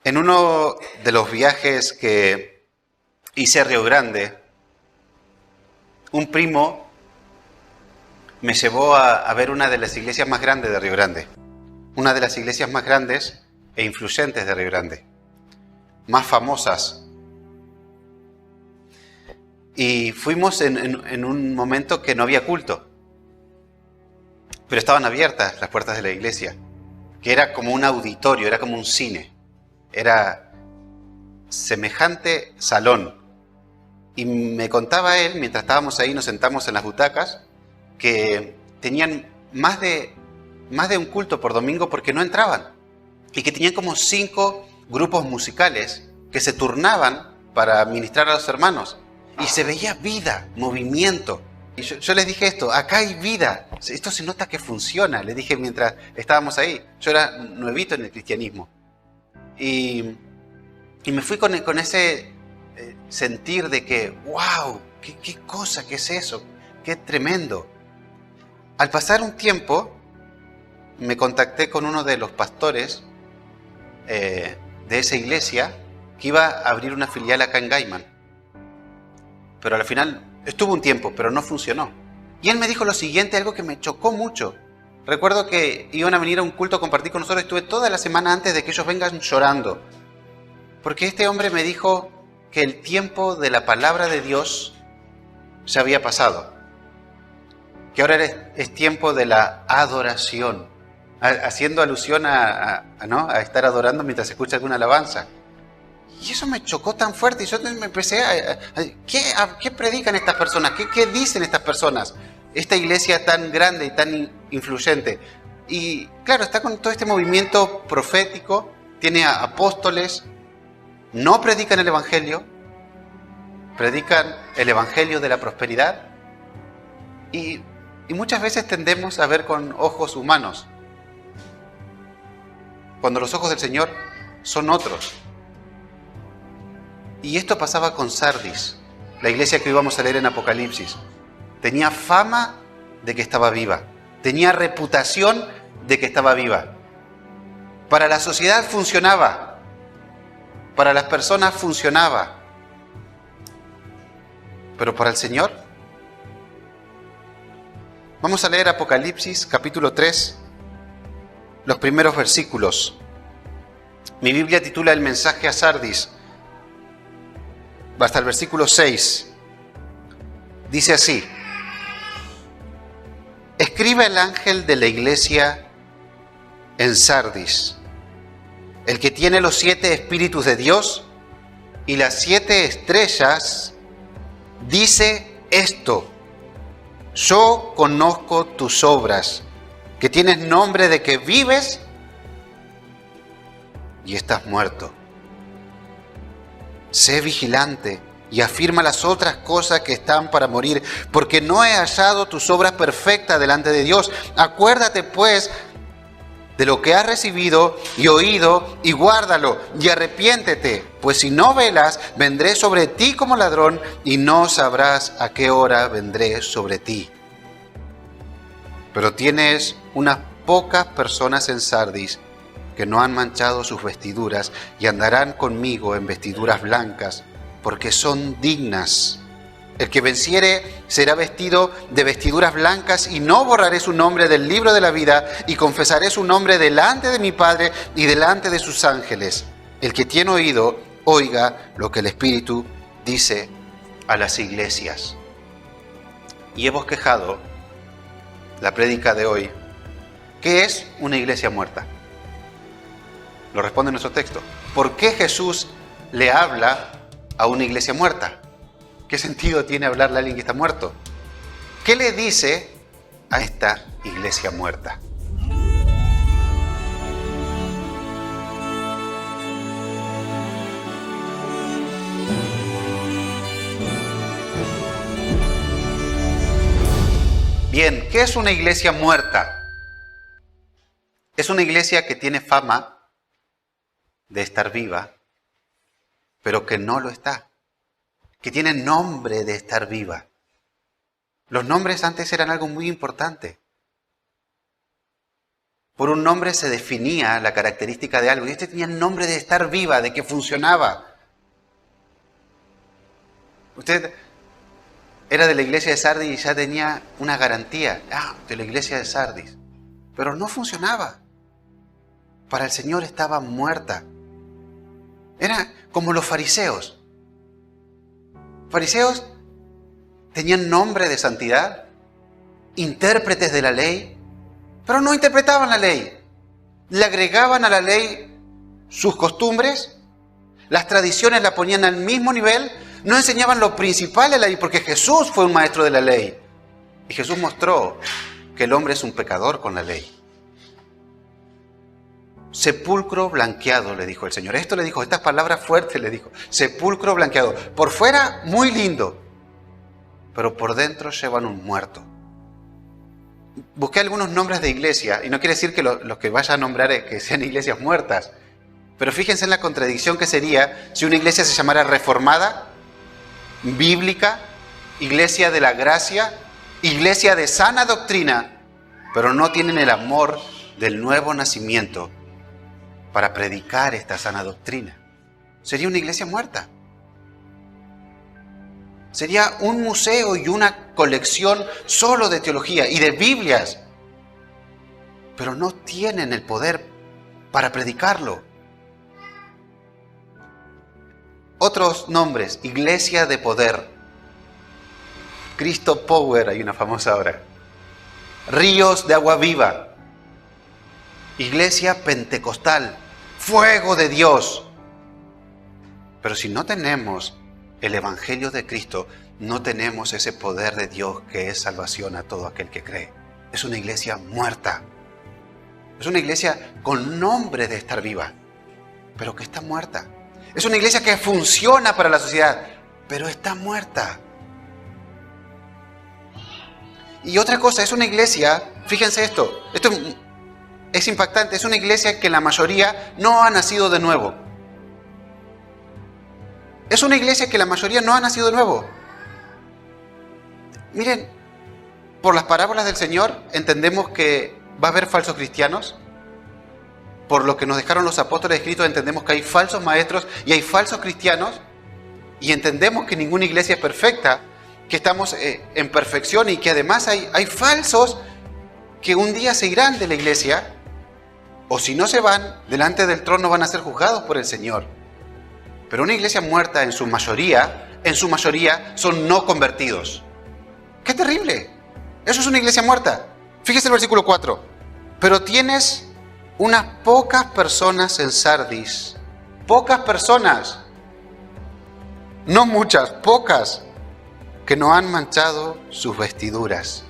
En uno de los viajes que hice a Río Grande, un primo me llevó a ver una de las iglesias más grandes de Río Grande. Una de las iglesias más grandes e influyentes de Río Grande. Más famosas. Y fuimos en un momento que no había culto. Pero estaban abiertas las puertas de la iglesia. Que era como un auditorio, era como un cine. Era semejante salón. Y me contaba él, mientras estábamos ahí, nos sentamos en las butacas, que tenían más de un culto por domingo porque no entraban. Y que tenían como 5 grupos musicales que se turnaban para ministrar a los hermanos. Y se veía vida, movimiento. Y yo les dije esto, acá hay vida. Esto se nota que funciona, le dije mientras estábamos ahí. Yo era nuevito en el cristianismo. Y me fui con ese sentir de que, wow, qué cosa, qué es eso, qué tremendo. Al pasar un tiempo, me contacté con uno de los pastores de esa iglesia que iba a abrir una filial acá en Gaiman. Pero al final estuvo un tiempo, pero no funcionó. Y él me dijo lo siguiente, algo que me chocó mucho. Recuerdo que iban a venir a un culto a compartir con nosotros. Estuve toda la semana antes de que ellos vengan llorando. Porque este hombre me dijo que el tiempo de la palabra de Dios se había pasado. Que ahora es tiempo de la adoración. Haciendo alusión ¿no? a estar adorando mientras se escucha alguna alabanza. Y eso me chocó tan fuerte. Y yo me empecé ¿qué predican estas personas? ¿Qué dicen estas personas? Esta iglesia tan grande y tan influyente. Y claro, está con todo este movimiento profético. Tiene apóstoles. No predican el evangelio. Predican el evangelio de la prosperidad. Y muchas veces tendemos a ver con ojos humanos. Cuando los ojos del Señor son otros. Y esto pasaba con Sardis, la iglesia que íbamos a leer en Apocalipsis. Tenía fama de que estaba viva. Tenía reputación de que estaba viva. Para la sociedad funcionaba. Para las personas funcionaba. Pero para el Señor. Vamos a leer Apocalipsis capítulo 3, los primeros versículos. Mi Biblia titula El mensaje a Sardis. Hasta el versículo 6. Dice así: escribe el ángel de la iglesia en Sardis, el que tiene los 7 espíritus de Dios y las 7 estrellas, dice esto: yo conozco tus obras, que tienes nombre de que vives y estás muerto. Sé vigilante y afirma las otras cosas que están para morir, porque no he hallado tus obras perfectas delante de Dios. Acuérdate pues de lo que has recibido y oído y guárdalo y arrepiéntete, pues si no velas, vendré sobre ti como ladrón y no sabrás a qué hora vendré sobre ti. Pero tienes unas pocas personas en Sardis que no han manchado sus vestiduras y andarán conmigo en vestiduras blancas, porque son dignas. El que venciere será vestido de vestiduras blancas y no borraré su nombre del libro de la vida y confesaré su nombre delante de mi Padre y delante de sus ángeles. El que tiene oído, oiga lo que el Espíritu dice a las iglesias. Y he bosquejado la prédica de hoy. ¿Qué es una iglesia muerta? Lo responde nuestro texto. ¿Por qué Jesús le habla a una iglesia muerta? ¿Qué sentido tiene hablarle a alguien que está muerto? ¿Qué le dice a esta iglesia muerta? Bien, ¿qué es una iglesia muerta? Es una iglesia que tiene fama de estar viva, pero que no lo está. Que tiene nombre de estar viva. Los nombres antes eran algo muy importante. Por un nombre se definía la característica de algo. Y este tenía el nombre de estar viva, de que funcionaba. Usted era de la iglesia de Sardis y ya tenía una garantía. De la iglesia de Sardis. Pero no funcionaba. Para el Señor estaba muerta. Era como los fariseos. Fariseos tenían nombre de santidad, intérpretes de la ley, pero no interpretaban la ley. Le agregaban a la ley sus costumbres, las tradiciones la ponían al mismo nivel, no enseñaban lo principal de la ley, porque Jesús fue un maestro de la ley. Y Jesús mostró que el hombre es un pecador con la ley. Sepulcro blanqueado, le dijo el Señor. Esto le dijo, estas palabras fuertes le dijo. Sepulcro blanqueado. Por fuera, muy lindo, pero por dentro llevan un muerto. Busqué algunos nombres de iglesia, y no quiere decir que los que vaya a nombrar que sean iglesias muertas, pero fíjense en la contradicción que sería si una iglesia se llamara reformada, bíblica, iglesia de la gracia, iglesia de sana doctrina, pero no tienen el amor del nuevo nacimiento para predicar esta sana doctrina. Sería una iglesia muerta. Sería un museo y una colección solo de teología y de Biblias, pero no tienen el poder para predicarlo. Otros nombres: iglesia de poder, Cristo Power, hay una famosa ahora, ríos de agua viva, iglesia pentecostal, fuego de Dios. Pero si no tenemos el Evangelio de Cristo, no tenemos ese poder de Dios que es salvación a todo aquel que cree. Es una iglesia muerta. Es una iglesia con nombre de estar viva, pero que está muerta. Es una iglesia que funciona para la sociedad, pero está muerta. Y otra cosa, es una iglesia, fíjense esto es impactante, es una iglesia que la mayoría no ha nacido de nuevo. Es una iglesia que la mayoría no ha nacido de nuevo. Miren, por las parábolas del Señor entendemos que va a haber falsos cristianos. Por lo que nos dejaron los apóstoles escritos entendemos que hay falsos maestros y hay falsos cristianos. Y entendemos que ninguna iglesia es perfecta, que estamos en perfección y que además hay falsos que un día se irán de la iglesia, o si no se van, delante del trono van a ser juzgados por el Señor. Pero una iglesia muerta en su mayoría son no convertidos. ¡Qué terrible! Eso es una iglesia muerta. Fíjese el versículo 4. Pero tienes unas pocas personas en Sardis. Pocas personas. No muchas, pocas. Que no han manchado sus vestiduras.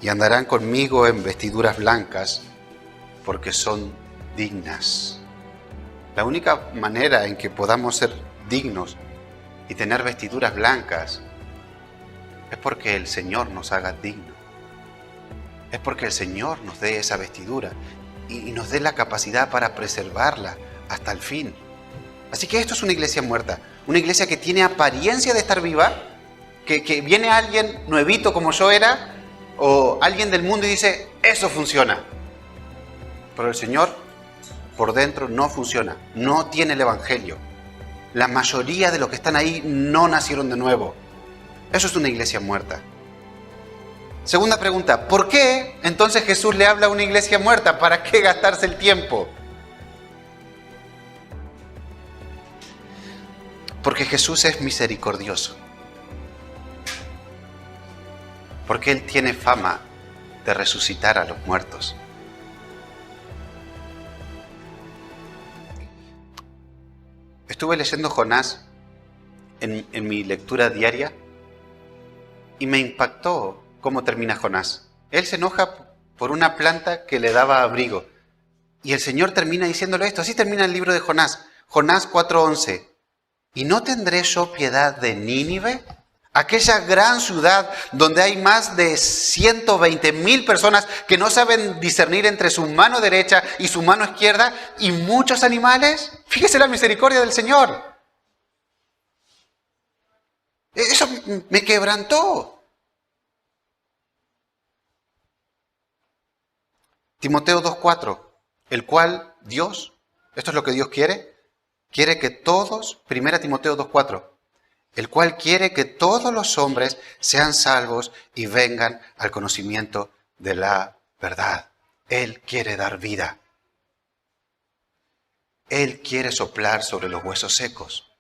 Y andarán conmigo en vestiduras blancas, porque son dignas. La única manera en que podamos ser dignos y tener vestiduras blancas es porque el Señor nos haga dignos. Es porque el Señor nos dé esa vestidura y nos dé la capacidad para preservarla hasta el fin. Así que esto es una iglesia muerta, una iglesia que tiene apariencia de estar viva, que viene alguien nuevito como yo era, o alguien del mundo y dice, eso funciona. Pero el Señor por dentro no funciona, no tiene el Evangelio. La mayoría de los que están ahí no nacieron de nuevo. Eso es una iglesia muerta. Segunda pregunta, ¿por qué entonces Jesús le habla a una iglesia muerta? ¿Para qué gastarse el tiempo? Porque Jesús es misericordioso. Porque Él tiene fama de resucitar a los muertos. Estuve leyendo Jonás en mi lectura diaria y me impactó cómo termina Jonás. Él se enoja por una planta que le daba abrigo. Y el Señor termina diciéndole esto. Así termina el libro de Jonás. Jonás 4:11. ¿Y no tendré yo piedad de Nínive? Aquella gran ciudad donde hay más de 120,000 personas que no saben discernir entre su mano derecha y su mano izquierda y muchos animales. Fíjese la misericordia del Señor. Eso me quebrantó. Timoteo 2:4, el cual Dios, esto es lo que Dios quiere que todos, 1 Timoteo 2:4, el cual quiere que todos los hombres sean salvos y vengan al conocimiento de la verdad. Él quiere dar vida. Él quiere soplar sobre los huesos secos.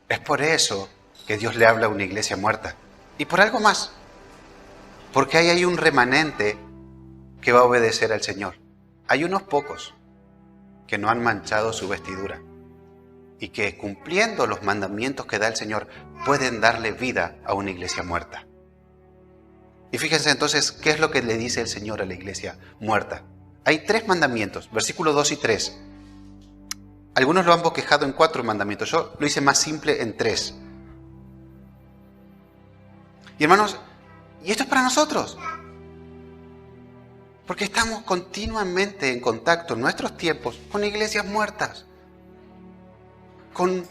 Es por eso que Dios le habla a una iglesia muerta. Y por algo más. Porque ahí hay un remanente que va a obedecer al Señor. Hay unos pocos que no han manchado su vestidura y que, cumpliendo los mandamientos que da el Señor, pueden darle vida a una iglesia muerta. Y fíjense entonces qué es lo que le dice el Señor a la iglesia muerta. Hay 3 mandamientos, versículos 2 y 3. Algunos lo han bosquejado en 4 mandamientos. Yo lo hice más simple en 3. Y hermanos, y esto es para nosotros. Porque estamos continuamente en contacto en nuestros tiempos con iglesias muertas. Con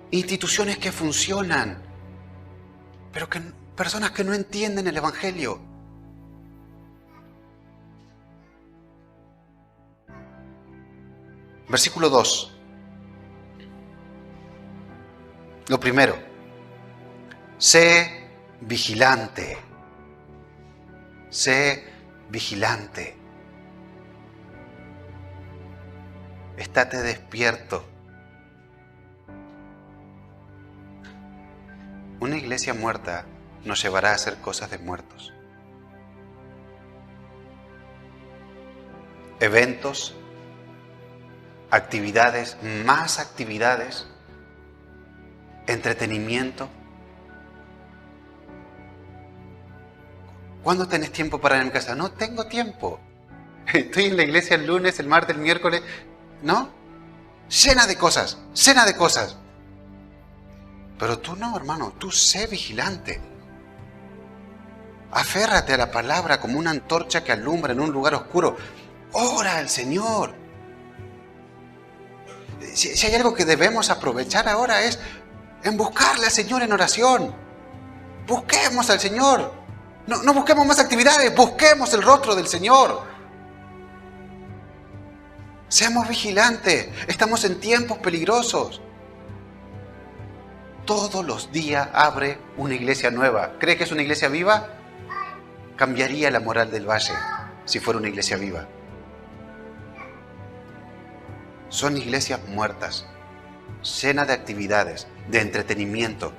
instituciones que funcionan. Pero que personas que no entienden el Evangelio. Versículo 2. Lo primero, sé vigilante. Sé vigilante. Estate despierto. Una iglesia muerta nos llevará a hacer cosas de muertos. Eventos, actividades, más actividades, entretenimiento. ¿Cuándo tenés tiempo para ir a mi casa? No tengo tiempo. Estoy en la iglesia el lunes, el martes, el miércoles. ¿No? Llena de cosas, llena de cosas. Pero tú no, hermano, tú sé vigilante. Aférrate a la palabra como una antorcha que alumbra en un lugar oscuro. Ora al Señor. Si hay algo que debemos aprovechar ahora es en buscarle al Señor en oración. Busquemos al Señor. No busquemos más actividades, busquemos el rostro del Señor. Seamos vigilantes, estamos en tiempos peligrosos. Todos los días abre una iglesia nueva. ¿Cree que es una iglesia viva? Cambiaría la moral del valle si fuera una iglesia viva. Son iglesias muertas, llenas de actividades, de entretenimiento.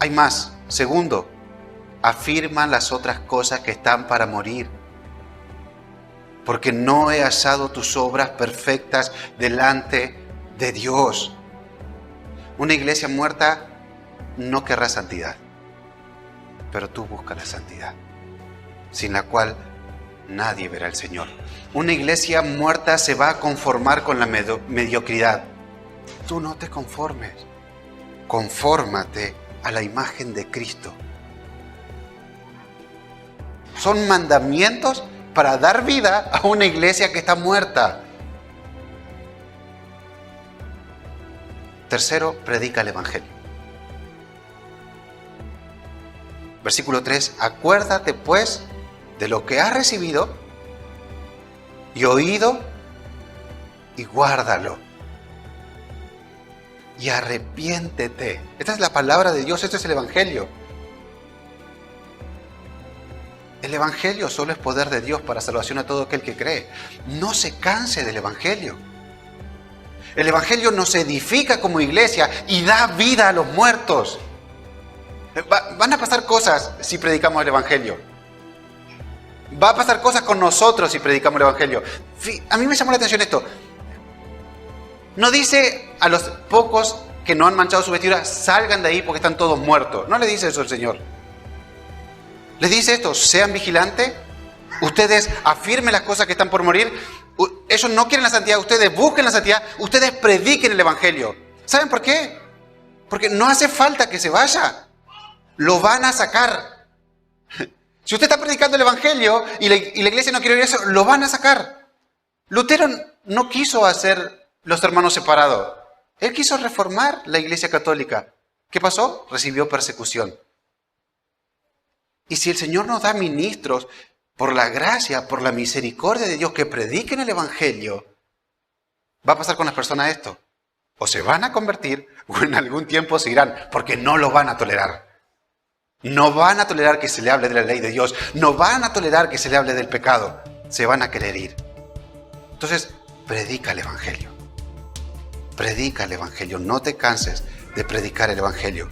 Hay más. Segundo, afirman las otras cosas que están para morir. Porque no he hallado tus obras perfectas delante de Dios. Una iglesia muerta no querrá santidad, pero tú buscas la santidad, sin la cual nadie verá al Señor. Una iglesia muerta se va a conformar con la mediocridad. Tú no te conformes. Confórmate a la imagen de Cristo. Son mandamientos para dar vida a una iglesia que está muerta. Tercero, predica el Evangelio. Versículo 3, acuérdate pues de lo que has recibido y oído y guárdalo. Y arrepiéntete. Esta es la palabra de Dios, este es el Evangelio. El Evangelio solo es poder de Dios para salvación a todo aquel que cree. No se canse del Evangelio. El Evangelio nos edifica como iglesia y da vida a los muertos. Van a pasar cosas si predicamos el Evangelio. Va a pasar cosas con nosotros si predicamos el Evangelio. A mí me llamó la atención esto. No dice a los pocos que no han manchado su vestidura, salgan de ahí porque están todos muertos. No le dice eso el Señor. Les dice esto, sean vigilantes, ustedes afirmen las cosas que están por morir, ellos no quieren la santidad, ustedes busquen la santidad, ustedes prediquen el Evangelio. ¿Saben por qué? Porque no hace falta que se vaya, lo van a sacar. Si usted está predicando el Evangelio y la iglesia no quiere oír eso, lo van a sacar. Lutero no quiso hacer los hermanos separados, él quiso reformar la iglesia católica. ¿Qué pasó? Recibió persecución. Y si el Señor nos da ministros por la gracia, por la misericordia de Dios que prediquen el Evangelio, va a pasar con las personas esto. O se van a convertir o en algún tiempo se irán, porque no lo van a tolerar. No van a tolerar que se le hable de la ley de Dios. No van a tolerar que se le hable del pecado. Se van a querer ir. Entonces, predica el Evangelio. Predica el Evangelio. No te canses de predicar el Evangelio.